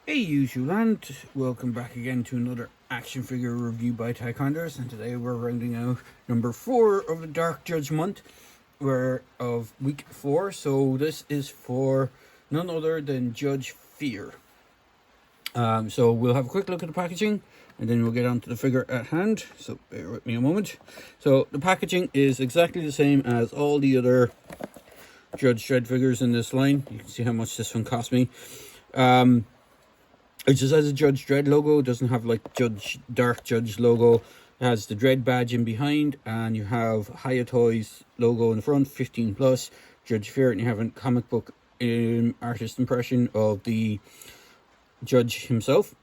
Hey usual and welcome back again to another action figure review by Taekwondoers, and today we're rounding out number 4 of the Dark Judgemonth of week 4. So this is for none other than Judge Fear. So we'll have a quick look at the packaging and then we'll get on to the figure at hand, so bear with me a moment. So the packaging is exactly the same as all the other Judge Dredd figures in this line. You can see how much this one cost me. It just has a Judge Dredd logo. It doesn't have like Dark Judge logo. It has the Dredd badge in behind, and you have Hiya Toys logo in the front, 15 plus, Judge Fear, and you have a comic book artist impression of the Judge himself.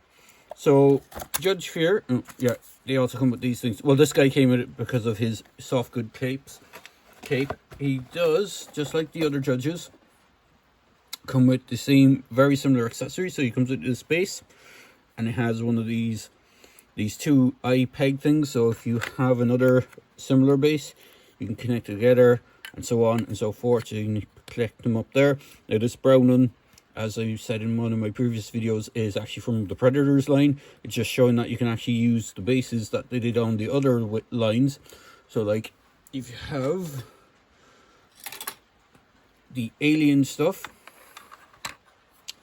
So Judge Fear, yeah, they also come with these things. Well, this guy came with it because of his soft good cape. He does, just like the other judges, come with the same very similar accessories. So he comes with this base, and it has one of these two eye peg things. So if you have another similar base, you can connect it together and so on and so forth. So you can collect them up there. Now this brown one, as I said in one of my previous videos, is actually from the Predators line. It's just showing that you can actually use the bases that they did on the other lines. So like if you have the alien stuff,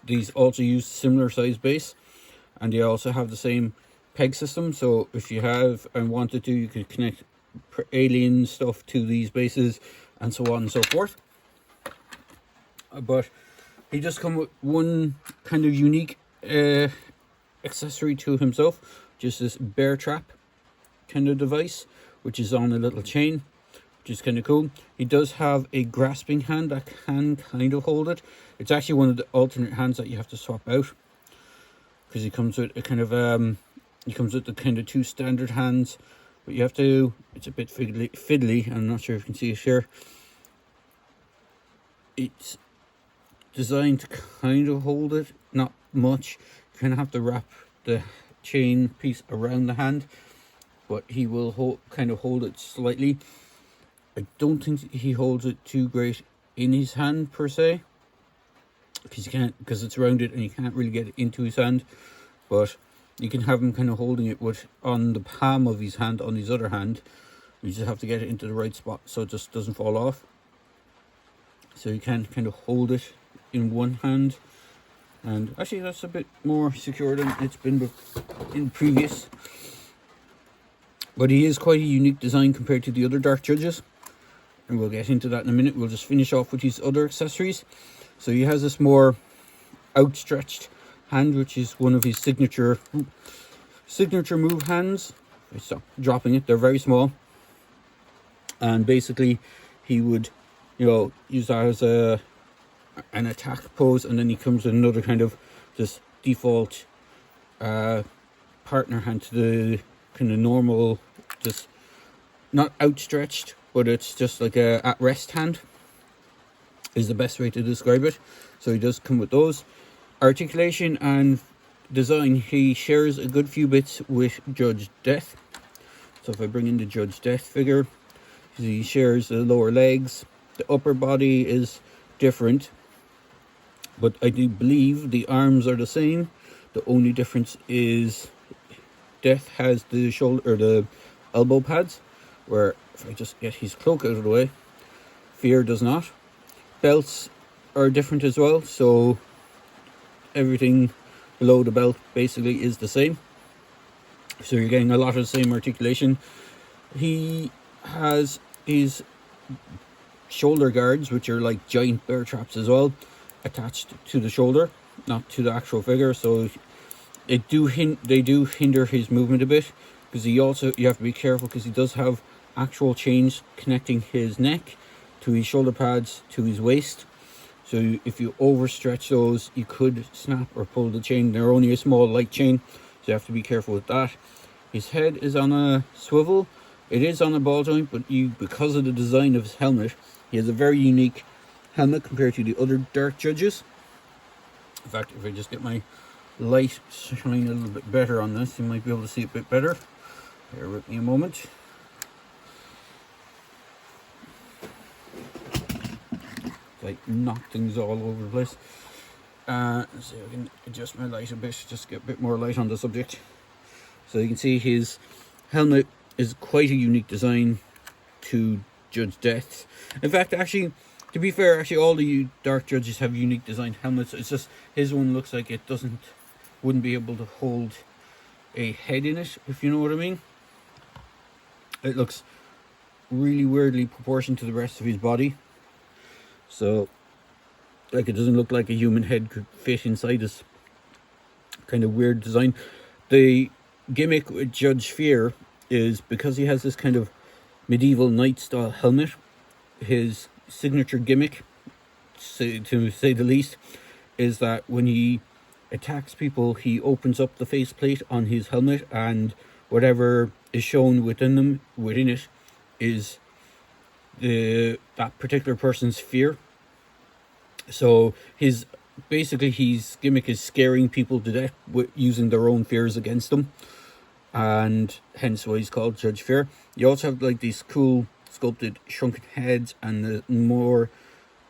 these also use similar size base, and they also have the same peg system. So if you have and wanted to, you could connect alien stuff to these bases and so on and so forth. But he does come with one kind of unique accessory to himself, just this bear trap kind of device, which is on a little chain, which is kind of cool. He does have a grasping hand that can kind of hold it. It's actually one of the alternate hands that you have to swap out, because he comes with a kind of the kind of two standard hands, but you have to, it's a bit fiddly. I'm not sure if you can see it here. It's designed to kind of hold it, not much. You kind of have to wrap the chain piece around the hand, but he will kind of hold it slightly. I don't think he holds it too great in his hand per se, because it's rounded and you can't really get it into his hand. But you can have him kind of holding it on the palm of his hand on his other hand. You just have to get it into the right spot so it just doesn't fall off. So you can kind of hold it in one hand, and actually that's a bit more secure than it's been in previous. But he is quite a unique design compared to the other Dark Judges, and we'll get into that in a minute. We'll just finish off with his other accessories. So he has this more outstretched hand, which is one of his signature move hands. I stop dropping it, they're very small, and basically he would, use that as an attack pose, and then he comes with another kind of just default partner hand to the kind of normal, just not outstretched, but it's just like a at rest hand is the best way to describe it. So he does come with those. Articulation and design, he shares a good few bits with Judge Death. So if I bring in the Judge Death figure, he shares the lower legs. The upper body is different, but I do believe the arms are the same. The only difference is Death has the shoulder or the elbow pads, where if I just get his cloak out of the way, Fear does not. Belts are different as well, so everything below the belt basically is the same. So you're getting a lot of the same articulation. He has his shoulder guards, which are like giant bear traps as well, attached to the shoulder, not to the actual figure. So they do hinder his movement a bit, because you have to be careful, because he does have actual chains connecting his neck to his shoulder pads to his waist. So if you overstretch those, you could snap or pull the chain. They're only a small light chain, so you have to be careful with that. His head is on a swivel. It is on a ball joint, but because of the design of his helmet, he has a very unique helmet compared to the other Dark Judges. In fact, if I just get my light shine a little bit better on this, you might be able to see it a bit better. Bear with me a moment. Like knock things all over the place. Let's see if I can adjust my light a bit, just get a bit more light on the subject. So you can see his helmet is quite a unique design to Judge Death. In fact, actually, to be fair, actually all the Dark Judges have unique designed helmets. It's just his one looks like it wouldn't be able to hold a head in it, if you know what I mean. It looks really weirdly proportioned to the rest of his body. So, like, it doesn't look like a human head could fit inside this kind of weird design. The gimmick with Judge Fear is because he has this kind of medieval knight style helmet, his signature gimmick, to say the least, is that when he attacks people, he opens up the faceplate on his helmet, and whatever is shown within it is that particular person's fear. So his gimmick is scaring people to death using their own fears against them, and hence why he's called Judge Fear. You also have like these cool sculpted shrunken heads and the more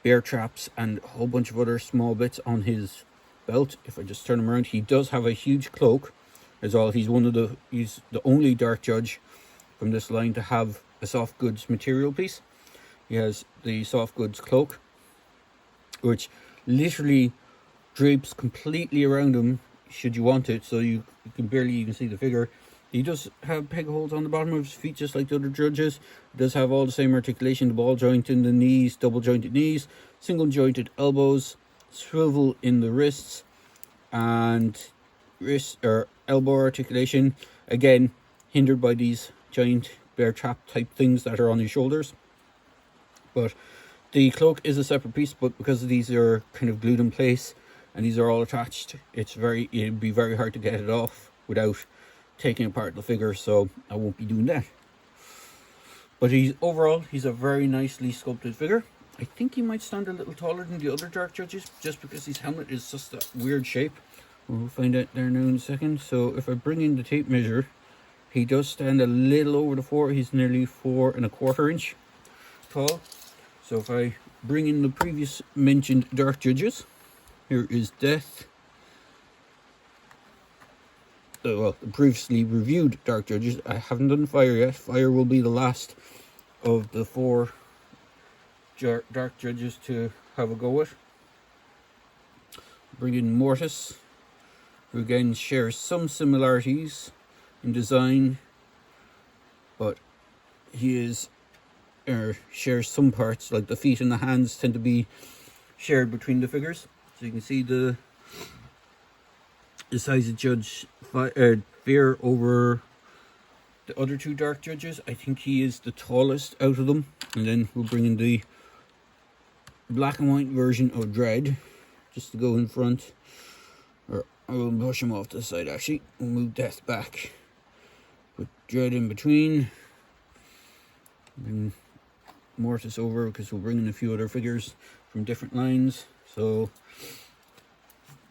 bear traps and a whole bunch of other small bits on his belt. If I just turn him around, he does have a huge cloak as well. He's the only Dark Judge from this line to have a soft goods material piece. He has the soft goods cloak, which literally drapes completely around him should you want it, so you can barely even see the figure. He does have peg holes on the bottom of his feet just like the other judges. He does have all the same articulation, the ball joint in the knees, double jointed knees, single jointed elbows, swivel in the wrists, and wrist or elbow articulation, again hindered by these giant bear trap type things that are on his shoulders. But the cloak is a separate piece, but because these are kind of glued in place and these are all attached, it'd be very hard to get it off without taking apart the figure, so I won't be doing that. But overall he's a very nicely sculpted figure. I think he might stand a little taller than the other Dark Judges just because his helmet is just that weird shape. We'll find out there now in a second. So if I bring in the tape measure, he does stand a little over the 4. He's nearly 4¼ inch tall. So if I bring in the previous mentioned Dark Judges, here is Death. Well, the previously reviewed Dark Judges. I haven't done Fire yet. Fire will be the last of the 4 Dark Judges to have a go with. Bring in Mortis, who again shares some similarities in design, but he shares some parts, like the feet and the hands tend to be shared between the figures. So you can see the size of Judge Fear over the other 2 Dark Judges. I think he is the tallest out of them. And then we'll bring in the black and white version of Dread, just to go in front. Or I will push him off to the side actually. We'll move Death back. Put Dread in between. Bring Mortis over because we'll bring in a few other figures from different lines. So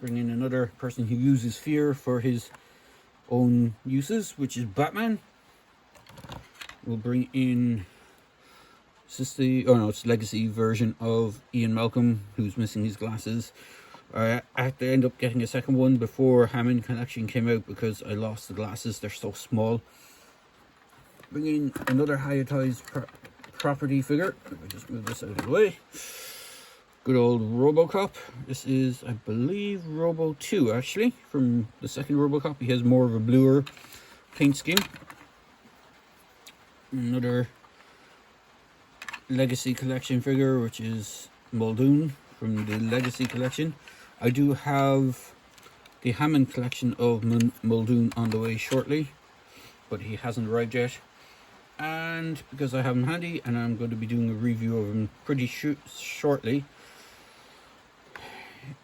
bring in another person who uses fear for his own uses, which is Batman. We'll bring in it's legacy version of Ian Malcolm, who's missing his glasses. I had to end up getting a second one before Hammond Collection came out because I lost the glasses. They're so small. Bring in another Hiya property figure. If I just move this out of the way. Good old RoboCop. This is, I believe, Robo 2 actually, from the second RoboCop. He has more of a bluer paint scheme. Another Legacy Collection figure, which is Muldoon from the Legacy Collection. I do have the Hammond Collection of Muldoon on the way shortly, but he hasn't arrived yet. And because I have him handy and I'm going to be doing a review of him pretty shortly,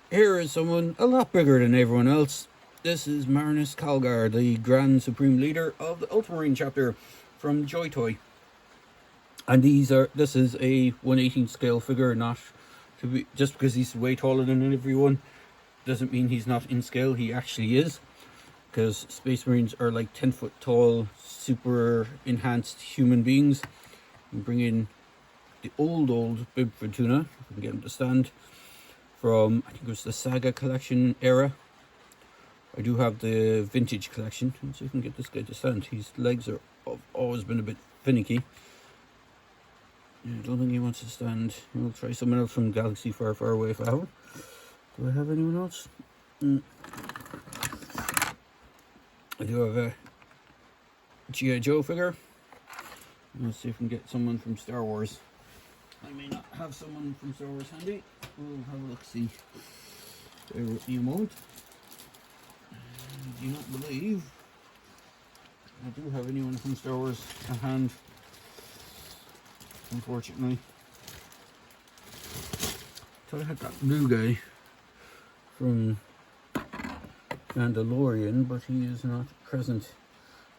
here is someone a lot bigger than everyone else. This is Marinus Calgar, the Grand Supreme Leader of the Ultramarine chapter from Joy Toy. And this is a 1/18 scale figure, not to be just because he's way taller than everyone doesn't mean he's not in scale. He actually is, because Space Marines are like 10 foot tall, super enhanced human beings. We bring in the old Bib Fortuna, if we can get him to stand. from, I think it was the Saga collection era. I do have the vintage collection. Let's see if I can get this guy to stand. His legs have always been a bit finicky. I don't think he wants to stand. We'll try someone else from Galaxy Far Far Away if I have one. Do I have anyone else? I do have a G.I. Joe figure. Let's see if we can get someone from Star Wars. I may not have someone from Star Wars handy. We'll have a look, see. Bear with me a moment. I do not believe I do have anyone from Star Wars at hand, unfortunately. Thought I had that blue guy from Mandalorian, but he is not present.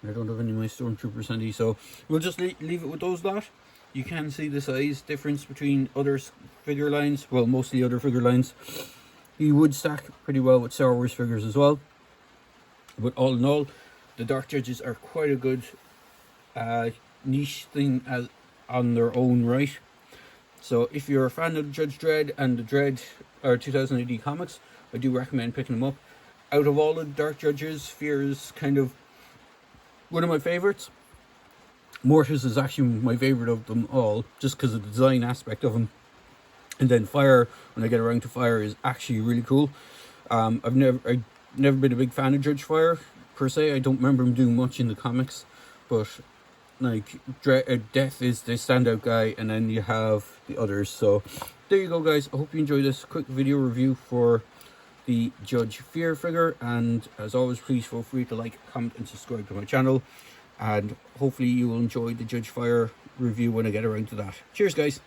I don't have any of my stormtroopers handy, so we'll just leave it with those lot. You can see the size difference between other figure lines, well, mostly other figure lines. He would stack pretty well with Star Wars figures as well. But all in all, the Dark Judges are quite a good niche thing on their own right. So if you're a fan of the Judge Dredd and the Dredd or 2000 AD comics, I do recommend picking them up. Out of all the Dark Judges, Fear is kind of one of my favourites. Mortis is actually my favourite of them all, just because of the design aspect of him. And then Fire, when I get around to Fire, is actually really cool. I've never been a big fan of Judge Fire, per se. I don't remember him doing much in the comics. But, like, Death is the standout guy, and then you have the others. So, there you go, guys. I hope you enjoyed this quick video review for the Judge Fear figure. And, as always, please feel free to like, comment, and subscribe to my channel. And hopefully you will enjoy the Judge Fire review when I get around to that. Cheers, guys.